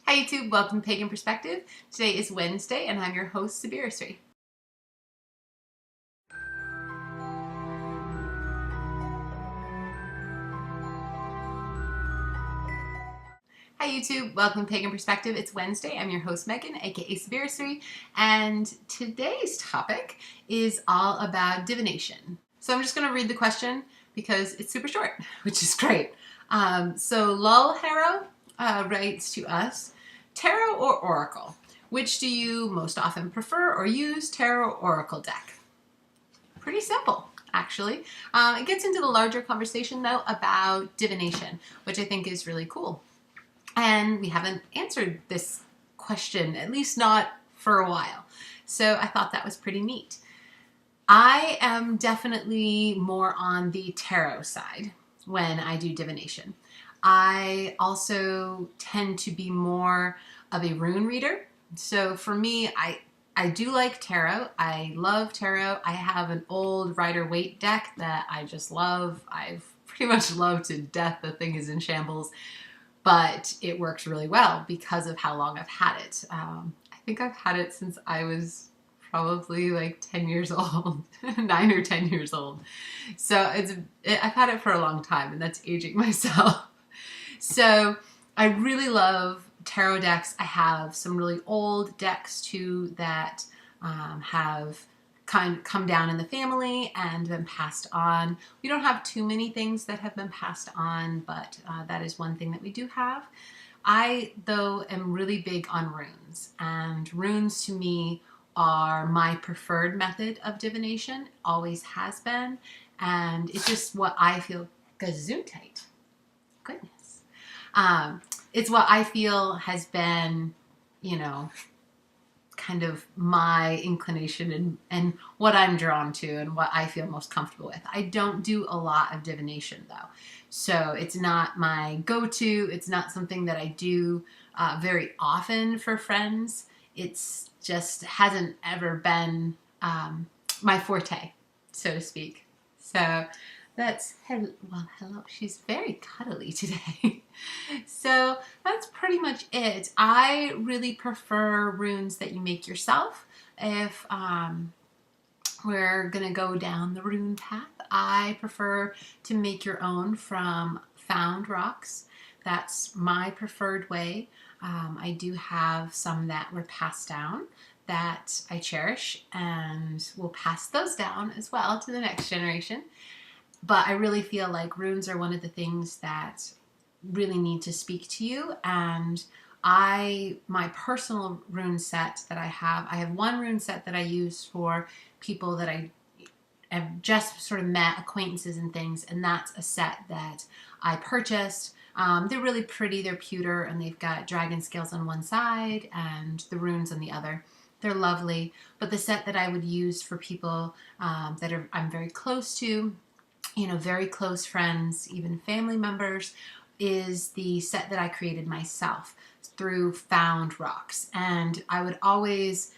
Hi YouTube, welcome to Pagan Perspective. Today is Wednesday and I'm your host, Sabirisri. Hi YouTube, welcome to Pagan Perspective. It's Wednesday. I'm your host, Megan, aka Sabirisri, and today's topic is all about divination. So I'm just going to read the question because it's super short, which is great. So lullharrow writes to us, tarot or oracle? Which do you most often prefer or use, tarot or oracle deck? Pretty simple, actually. It gets into the larger conversation, though, about divination, which I think is really cool. And we haven't answered this question, at least not for a while. So I thought that was pretty neat. I am definitely more on the tarot side when I do divination. I also tend to be more of a rune reader. So for me, I do like tarot. I love tarot. I have an old Rider-Waite deck that I just love. I've pretty much loved to death. The thing is in shambles, but it works really well because of how long I've had it. I think I've had it since I was probably like 10 years old, 9 or 10 years old. So I've had it for a long time, and that's aging myself. So I really love tarot decks. I have some really old decks too that have come down in the family and been passed on. We don't have too many things that have been passed on, but that is one thing that we do have. I, though, am really big on runes, and runes to me are my preferred method of divination, always has been, and it's just what I feel. Gesundheit. Goodness. It's what I feel has been, kind of my inclination and what I'm drawn to and what I feel most comfortable with. I don't do a lot of divination, though. So it's not my go-to. It's not something that I do very often for friends. It's just hasn't ever been my forte, so to speak. So that's, well, hello. She's very cuddly today. So that's pretty much it. I really prefer runes that you make yourself. If we're gonna go down the rune path, I prefer to make your own from found rocks. That's my preferred way. I do have some that were passed down that I cherish, and will pass those down as well to the next generation. But I really feel like runes are one of the things that really need to speak to you. And my personal rune set that I have one rune set that I use for people that I have just sort of met, acquaintances and things, and that's a set that I purchased. They're really pretty, they're pewter, and they've got dragon scales on one side and the runes on the other. They're lovely, but the set that I would use for people that I'm very close to, very close friends, even family members, is the set that I created myself through found rocks. And I would always,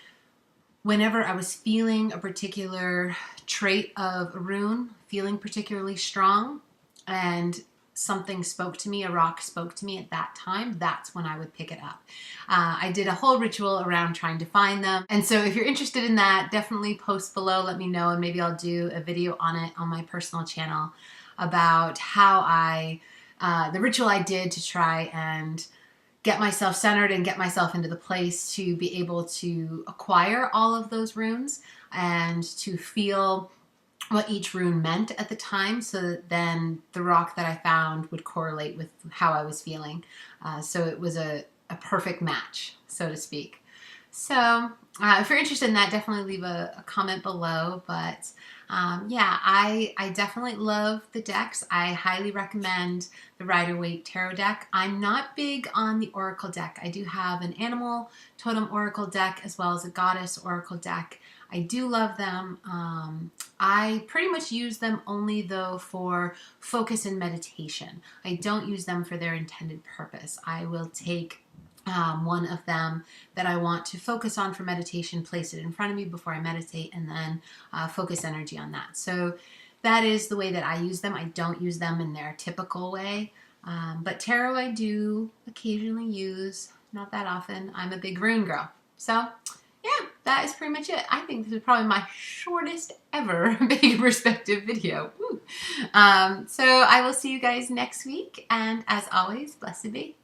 whenever I was feeling a particular trait of a rune, feeling particularly strong, and something spoke to me, a rock spoke to me at that time, that's when I would pick it up. I did a whole ritual around trying to find them. And so if you're interested in that, definitely post below, let me know, and maybe I'll do a video on it on my personal channel about how the ritual I did to try and get myself centered and get myself into the place to be able to acquire all of those runes and to feel what each rune meant at the time, so that then the rock that I found would correlate with how I was feeling. So it was a perfect match, so to speak. So if you're interested in that, definitely leave a comment below. But yeah, I definitely love the decks. I highly recommend the Rider-Waite Tarot deck. I'm not big on the Oracle deck. I do have an Animal Totem Oracle deck as well as a Goddess Oracle deck. I do love them. I pretty much use them only, though, for focus and meditation. I don't use them for their intended purpose. I will take one of them that I want to focus on for meditation, place it in front of me before I meditate, and then focus energy on that. So that is the way that I use them. I don't use them in their typical way. But tarot I do occasionally use not that often. I'm a big rune girl. So yeah, that is pretty much it. I think this is probably my shortest ever Pagan Perspective video. So I will see you guys next week, and as always, blessed be.